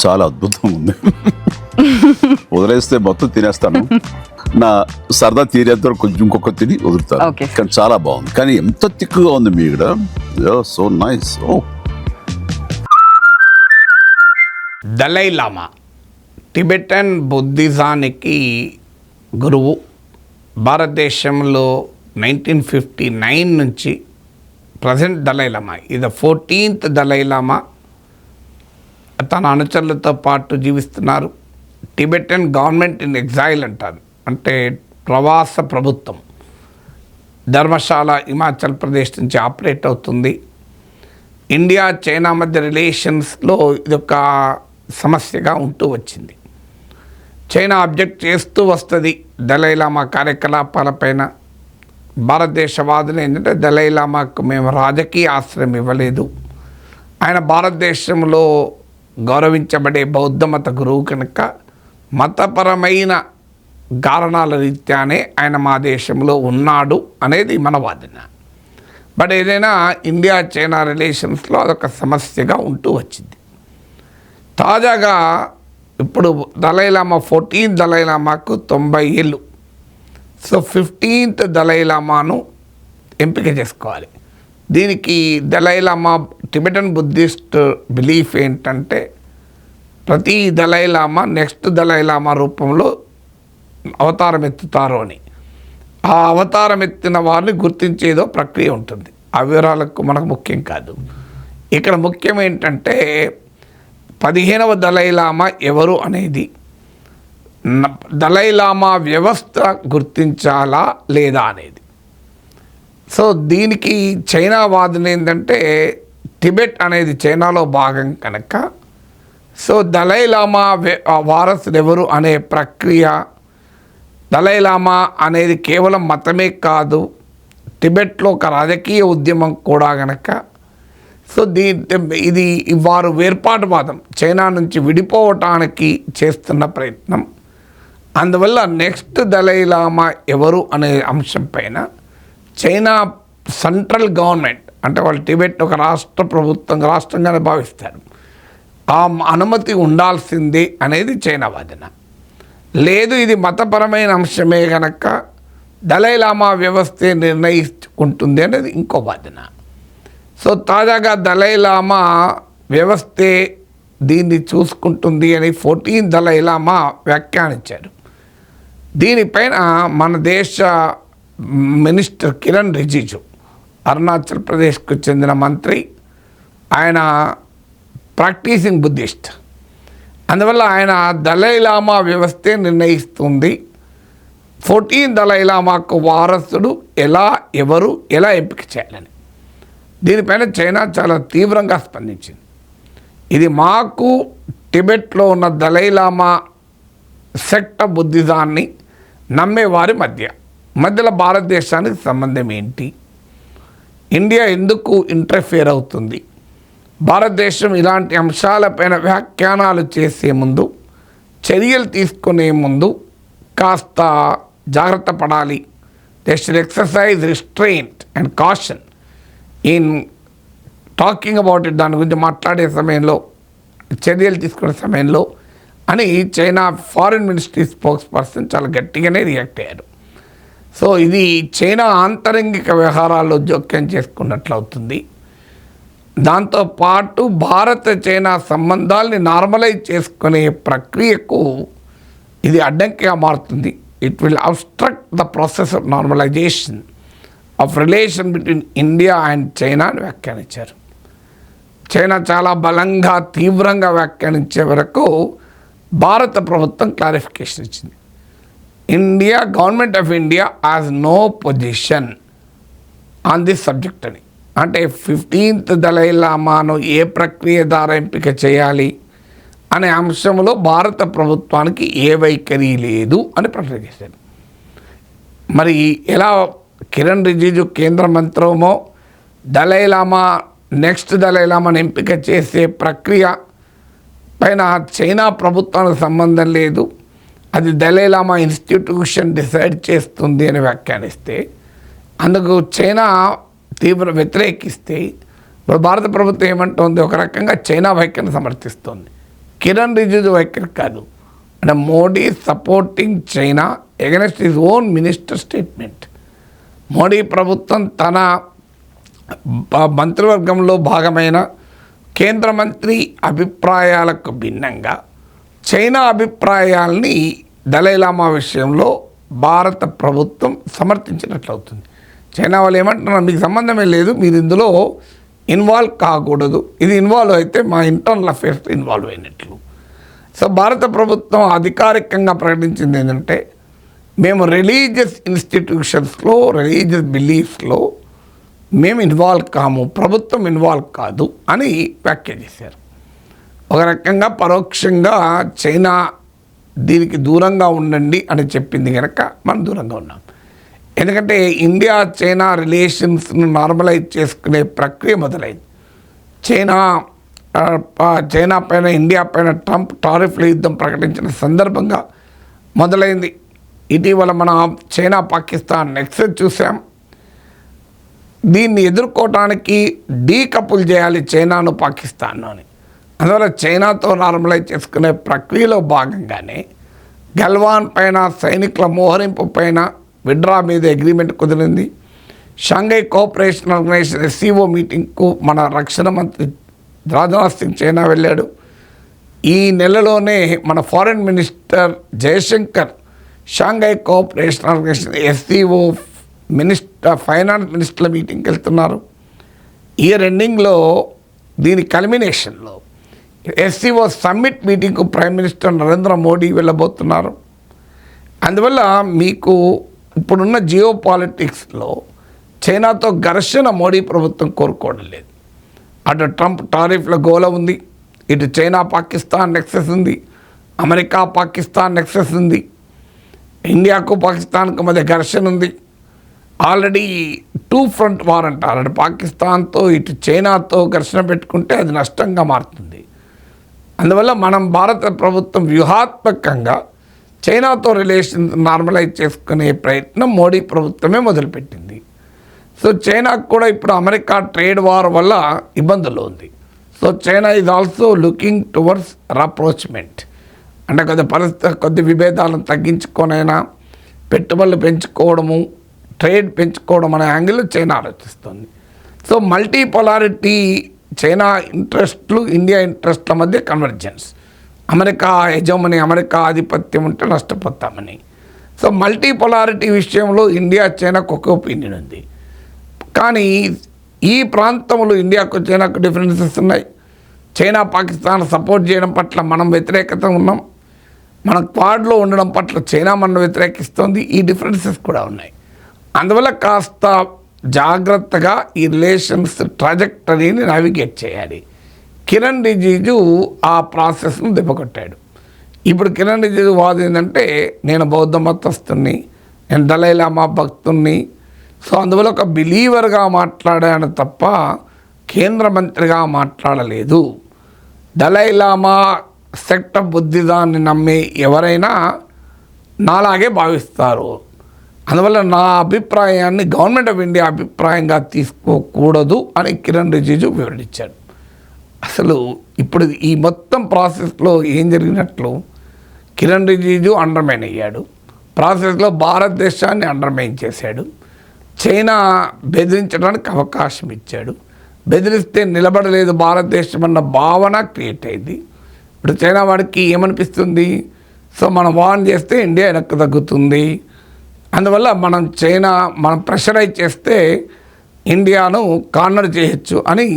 చాలా అద్భుతంగా ఉంది. వదిలేస్తే మొత్తం తినేస్తాను, నా సరదా తీరేంత వరకు కొంచెం ఇంకొక తిని వదులుతాను. కానీ చాలా బాగుంది. కానీ ఎంత తిక్కుగా ఉంది మీ ఇక్కడ, సో నైస్. దలై లామా టిబెటన్ బుద్ధిజానికి గురువు. భారతదేశంలో 1959 నుంచి ప్రజెంట్ దలై లామా, ఇది 14th దలై లామా తన అనుచరులతో పాటు జీవిస్తున్నారు. టిబెటన్ గవర్నమెంట్ ఇన్ ఎగ్జైల్ అంటారు, అంటే ప్రవాస ప్రభుత్వం. ధర్మశాల హిమాచల్ ప్రదేశ్ నుంచి ఆపరేట్ అవుతుంది. ఇండియా చైనా మధ్య రిలేషన్స్లో ఇదొక సమస్యగా ఉంటూ వచ్చింది. చైనా అబ్జెక్ట్ చేస్తూ వస్తుంది దలై లామా కార్యకలాపాలపైన. భారతదేశ వాదన ఏంటంటే దలై లామాకు మేము రాజకీయ ఆశ్రయం ఇవ్వలేదు, ఆయన భారతదేశంలో గౌరవించబడే బౌద్ధ మత గురువు కనుక మతపరమైన కారణాల రీత్యానే ఆయన మా దేశంలో ఉన్నాడు అనేది మన వాదన. బట్ ఏదైనా ఇండియా చైనా రిలేషన్స్లో అదొక సమస్యగా ఉంటూ వచ్చింది. తాజాగా ఇప్పుడు దలై లామా 14th దలై లామాకు 90 ఏళ్ళు. సో 15th దలై లామాను ఎంపిక చేసుకోవాలి. దీనికి దలై లామా టిబెటన్ బుద్ధిస్ట్ బిలీఫ్ ఏంటంటే ప్రతి దలై లామా నెక్స్ట్ దలై లామా రూపంలో అవతారం ఎత్తుతారు అని. ఆ అవతారం ఎత్తిన వారిని గుర్తించేదో ప్రక్రియ ఉంటుంది. ఆ వివరాలకు మనకు ముఖ్యం కాదు. ఇక్కడ ముఖ్యం ఏంటంటే 15వ దలై లామా ఎవరు అనేది, దలై లామా వ్యవస్థ గుర్తించాలా లేదా అనేది. సో దీనికి చైనా వాదన ఏంటంటే టిబెట్ అనేది చైనాలో భాగం కనుక సో దలై లామా వారసులు ఎవరు అనే ప్రక్రియ, దలై లామా అనేది కేవలం మతమే కాదు, టిబెట్లో ఒక రాజకీయ ఉద్యమం కూడా గనక. సో ఇది వారు వేర్పాటువాదం, చైనా నుంచి విడిపోవటానికి చేస్తున్న ప్రయత్నం. అందువల్ల నెక్స్ట్ దలై లామా ఎవరు అనే అంశం పైన చైనా సెంట్రల్ గవర్నమెంట్, అంటే వాళ్ళు టిబెట్ ఒక రాష్ట్ర ప్రభుత్వం రాష్ట్రంగానే భావిస్తారు, ఆ అనుమతి ఉండాల్సిందే అనేది చైనా వాదన. లేదు ఇది మతపరమైన అంశమే కనుక దలై లామా వ్యవస్థే నిర్ణయించుకుంటుంది అనేది ఇంకో వాదన. సో తాజాగా దలై లామా వ్యవస్థే దీన్ని చూసుకుంటుంది అని 14th దలై లామా వ్యాఖ్యానించారు. దీనిపైన మన దేశ మినిస్టర్ కిరణ్ రిజిజు, అరుణాచల్ ప్రదేశ్కు చెందిన మంత్రి, ఆయన ప్రాక్టీసింగ్ బుద్ధిస్ట్, అందువల్ల ఆయన దలై లామా వ్యవస్థే నిర్ణయిస్తుంది 14th దలై లామాకు వారసుడు ఎవరు ఎలా ఎంపిక చేయాలని. దీనిపైన చైనా చాలా తీవ్రంగా స్పందించింది. ఇది మాకు టిబెట్లో ఉన్న దలై లామా సెక్ట్ బుద్ధిజాన్ని నమ్మే వారి మధ్యలో భారతదేశానికి సంబంధం ఏంటి, ఇండియా ఎందుకు ఇంటర్ఫియర్ అవుతుంది, భారతదేశం ఇలాంటి అంశాలపైన వ్యాఖ్యానాలు చేసే ముందు, చర్యలు తీసుకునే ముందు కాస్త జాగ్రత్త పడాలి. They should exercise restraint and caution in talking about it, దాని గురించి మాట్లాడే సమయంలో, చర్యలు తీసుకునే సమయంలో అని China foreign ministry spokes person చాలా గట్టిగానే రియాక్ట్ అయ్యారు. సో ఇది చైనా ఆంతరంగిక వ్యవహారాల్లో జోక్యం చేసుకున్నట్లు అవుతుంది. దాంతోపాటు భారత చైనా సంబంధాల్ని నార్మలైజ్ చేసుకునే ప్రక్రియకు ఇది అడ్డంకిగా మారుతుంది. It will obstruct the process of normalization of relation between India and China అని వ్యాఖ్యానించారు. చైనా చాలా బలంగా తీవ్రంగా వ్యాఖ్యానించే వరకు భారత ప్రభుత్వం క్లారిఫికేషన్ ఇచ్చింది. India government of India has no position on this subject అని. అంటే 15th దలై లామాను ఏ ప్రక్రియ ద్వారా ఎంపిక చేయాలి అనే అంశంలో భారత ప్రభుత్వానికి ఏ వైఖరి లేదు అని ప్రకటన చేశారు. మరి ఎలా కిరణ్ రిజిజు కేంద్ర మంత్రమో దలై లామా నెక్స్ట్ దలై లామాను ఎంపిక చేసే ప్రక్రియ పైన చైనా ప్రభుత్వానికి సంబంధం లేదు, అది దలై లామా ఇన్స్టిట్యూషన్ డిసైడ్ చేస్తుంది అని వ్యాఖ్యానిస్తే, అందుకు చైనా తీవ్ర వ్యతిరేకిస్తే, ఇప్పుడు భారత ప్రభుత్వం ఏమంటుంది, ఒక రకంగా చైనా వైఖరిని సమర్థిస్తుంది. కిరణ్ రిజిజు వైఖరి కాదు. అంటే Modi supporting China against his own minister statement. Modi ప్రభుత్వం తన మంత్రివర్గంలో భాగమైన కేంద్ర మంత్రి అభిప్రాయాలకు భిన్నంగా చైనా అభిప్రాయాల్ని దలైలామా విషయంలో భారత ప్రభుత్వం సమర్థించినట్లవుతుంది. చైనా వాళ్ళు ఏమంటున్నారు, మీకు సంబంధమే లేదు, మీరు ఇందులో ఇన్వాల్వ్ కాకూడదు, ఇది ఇన్వాల్వ్ అయితే మా ఇంటర్నల్ అఫేర్స్ ఇన్వాల్వ్ అయినట్లు. సో భారత ప్రభుత్వం అధికారికంగా ప్రకటించింది ఏంటంటే, మేము రిలీజియస్ ఇన్స్టిట్యూషన్స్లో రిలీజియస్ బిలీఫ్స్లో మేము ఇన్వాల్వ్ కాము, ప్రభుత్వం ఇన్వాల్వ్ కాదు అని వ్యాఖ్య చేశారు. ఒక రకంగా పరోక్షంగా చైనా దీనికి దూరంగా ఉండండి అని చెప్పింది కనుక మనం దూరంగా ఉన్నాం. ఎందుకంటే ఇండియా చైనా రిలేషన్స్ను నార్మలైజ్ చేసుకునే ప్రక్రియ మొదలైంది. చైనా పైన ఇండియా పైన ట్రంప్ టారిఫ్ల యుద్ధం ప్రకటించిన సందర్భంగా మొదలైంది. ఇటీవల మన చైనా పాకిస్తాన్ నెక్సెస్ చూసాం. దీన్ని ఎదుర్కోవటానికి డీకపుల్ చేయాలి చైనాను పాకిస్తాన్ను అని. అందువల్ల చైనాతో నార్మలైజ్ చేసుకునే ప్రక్రియలో భాగంగానే గల్వాన్ పైన సైనికుల మోహరింపు పైన విడ్రా మీద అగ్రిమెంట్ కుదిరింది. షాంఘై కోఆపరేషన్ ఆర్గనైజేషన్ SCO మీటింగ్కు మన రక్షణ మంత్రి రాజ్నాథ్ సింగ్ చైనా వెళ్ళాడు. ఈ నెలలోనే మన foreign minister Jaishankar Shanghai cooperation organisation SCO finance మినిస్టర్ల మీటింగ్కి వెళ్తున్నారు. ఇయర్ ఎండింగ్లో దీని కల్మినేషన్లో SCO సమ్మిట్ మీటింగ్కు ప్రైమ్ మినిస్టర్ నరేంద్ర మోడీ వెళ్ళబోతున్నారు. అందువల్ల మీకు ఇప్పుడున్న జియో పాలిటిక్స్లో చైనాతో ఘర్షణ మోడీ ప్రభుత్వం కోరుకోవడం లేదు. అటు ట్రంప్ టారిఫ్ల గోల ఉంది, ఇటు చైనా పాకిస్తాన్ నెక్సెస్ ఉంది, అమెరికా పాకిస్తాన్ నెక్సెస్ ఉంది, ఇండియాకు పాకిస్తాన్కు మధ్య ఘర్షణ ఉంది. ఆల్రెడీ 2 ఫ్రంట్ వార్ అంటారు. అటు పాకిస్తాన్తో ఇటు చైనాతో ఘర్షణ పెట్టుకుంటే అది నష్టంగా మారుతుంది. అందువల్ల మనం భారత ప్రభుత్వం వ్యూహాత్మకంగా చైనాతో రిలేషన్స్ నార్మలైజ్ చేసుకునే ప్రయత్నం మోడీ ప్రభుత్వమే మొదలుపెట్టింది. సో చైనాకు కూడా ఇప్పుడు అమెరికా ట్రేడ్ వార్ వల్ల ఇబ్బందులు ఉంది. So China is also looking towards rapprochement, అంటే కొద్ది విభేదాలను తగ్గించుకొనైనా పెట్టుబడులు పెంచుకోవడము, ట్రేడ్ పెంచుకోవడం అనే యాంగిల్లో చైనా ఆలోచిస్తుంది. సో మల్టీపోలారిటీ, చైనా ఇంట్రెస్ట్లు ఇండియా ఇంట్రెస్ట్ల మధ్య కన్వర్జెన్స్, అమెరికా యజమాని అమెరికా ఆధిపత్యం ఉంటే నష్టపోతామని. సో మల్టీపోలారిటీ విషయంలో ఇండియా చైనాకు ఒక ఒపీనియన్ ఉంది. కానీ ఈ ప్రాంతంలో ఇండియాకు చైనాకు డిఫరెన్సెస్ ఉన్నాయి. చైనా పాకిస్తాన్ సపోర్ట్ చేయడం పట్ల మనం వ్యతిరేకత ఉన్నాం, మన క్వాడ్లో ఉండడం పట్ల చైనా మనం వ్యతిరేకిస్తుంది. ఈ డిఫరెన్సెస్ కూడా ఉన్నాయి. అందువల్ల కాస్త జాగ్రత్తగా ఈ రిలేషన్స్ ట్రాజెక్టరీని నావిగేట్ చేయాలి. కిరణ్ రిజిజు ఆ ప్రాసెస్ను దెబ్బకొట్టాడు. ఇప్పుడు కిరణ్ రిజిజు వాదం ఏంటంటే, నేను బౌద్ధ మతస్థుని, నేను దలైలామా భక్తుణ్ణి, సో అందువల్ల ఒక బిలీవర్గా మాట్లాడాను తప్ప కేంద్ర మంత్రిగా మాట్లాడలేదు. దలైలామా సెక్ట్ ఆఫ్ బుద్ధిజాన్ని నమ్మే ఎవరైనా నాలాగే భావిస్తారు. అందువల్ల నా అభిప్రాయాన్ని గవర్నమెంట్ ఆఫ్ ఇండియా అభిప్రాయంగా తీసుకోకూడదు అని కిరణ్ రిజిజు వివరించాడు. అసలు ఇప్పుడు ఈ మొత్తం ప్రాసెస్లో ఏం జరిగినట్లు, కిరణ్ రిజిజు అండర్మైన్ అయ్యాడు, ప్రాసెస్లో భారతదేశాన్ని అండర్మైన్ చేశాడు, చైనా బెదిరించడానికి అవకాశం ఇచ్చాడు, బెదిరిస్తే నిలబడలేదు భారతదేశం అన్న భావన క్రియేట్ అయింది. ఇప్పుడు చైనా వాడికి ఏమనిపిస్తుంది, సో మనం వార్న్ చేస్తే ఇండియా వెనక్కి తగ్గుతుంది, అందువల్ల మనం ప్రెషరైజ్ చేస్తే ఇండియాను కార్నర్ చేయొచ్చు అని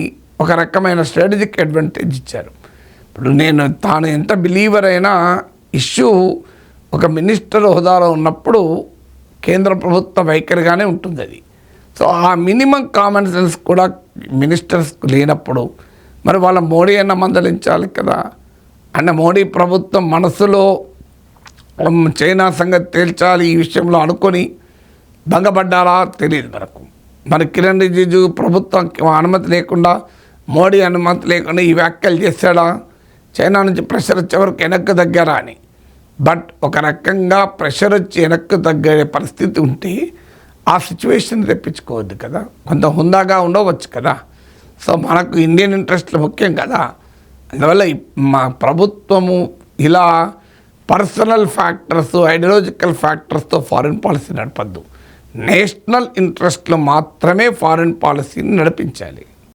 ఒక రకమైన స్ట్రాటజిక్ అడ్వాంటేజ్ ఇచ్చారు. ఇప్పుడు తాను ఎంత బిలీవర్ అయినా ఇష్యూ ఒక మినిస్టర్ హోదాలో ఉన్నప్పుడు కేంద్ర ప్రభుత్వ వైఖరిగానే ఉంటుంది అది. సో ఆ మినిమం కామన్ సెన్స్ కూడా మినిస్టర్స్కు లేనప్పుడు మరి వాళ్ళ మోడీ అన్న మందలించాలి కదా. అంటే మోడీ ప్రభుత్వం మనసులో చైనా సంగతి తేల్చాలి ఈ విషయంలో అనుకొని భంగపడ్డారా తెలియదు మనకు. మరి కిరణ్ రిజిజు ప్రభుత్వం అనుమతి లేకుండా, మోడీ అనుమతి లేకుండా ఈ వ్యాఖ్యలు చేశాడా, చైనా నుంచి ప్రెషర్ వచ్చే వరకు వెనక్కి తగ్గారా అని. బట్ ఒక రకంగా ప్రెషర్ వచ్చి వెనక్కి తగ్గే పరిస్థితి ఉంటే ఆ సిచ్యువేషన్ తెప్పించుకోవద్దు కదా, కొంత హుందాగా ఉండవచ్చు కదా. సో మనకు ఇండియన్ ఇంట్రెస్ట్లు ముఖ్యం కదా. అందువల్ల మా ప్రభుత్వము ఇలా పర్సనల్ ఫ్యాక్టర్స్, ఐడియాలజికల్ ఫ్యాక్టర్స్తో ఫారిన్ పాలసీ నడపద్దు. నేషనల్ ఇంట్రెస్ట్లో మాత్రమే ఫారిన్ పాలసీని నడిపించాలి.